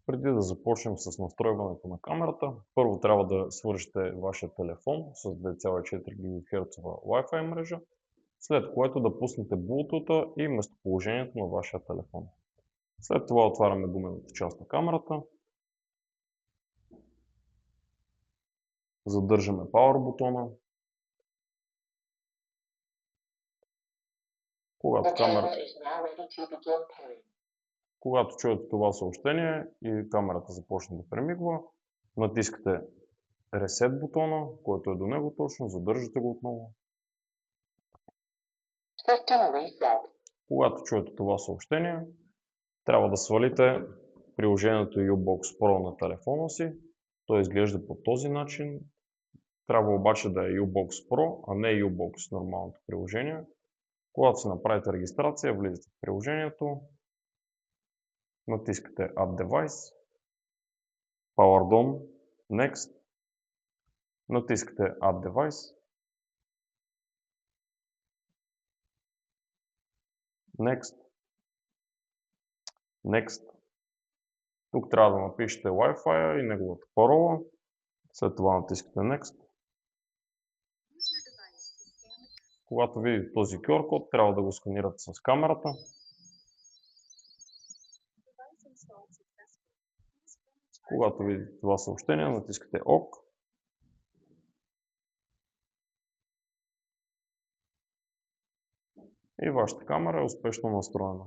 Преди да започнем с настройването на камерата, първо трябва да свържете вашия телефон с 2,4 GHz Wi-Fi мрежа, след което да пуснете Bluetooth и местоположението на вашия телефон. След това отваряме гумената част на камерата, задържаме Power бутона. Когато чуете това съобщение и камерата започне да премигва, натискате Reset бутона, който е до него точно, задържате го отново. Когато чуете това съобщение, трябва да свалите приложението U-Box Pro на телефона си. Той изглежда по този начин. Трябва обаче да е U-Box Pro, а не U-Box нормалното приложение. Когато си направите регистрация, влизате в приложението, натискате Add Device, Powered On, Next, натискате Add Device, Next, Next. Тук трябва да напишете Wi-Fi и неговата парола. След това натискате Next. Когато видите този QR код, трябва да го сканирате с камерата. Когато видите това съобщение, натискате ОК. И вашата камера е успешно настроена.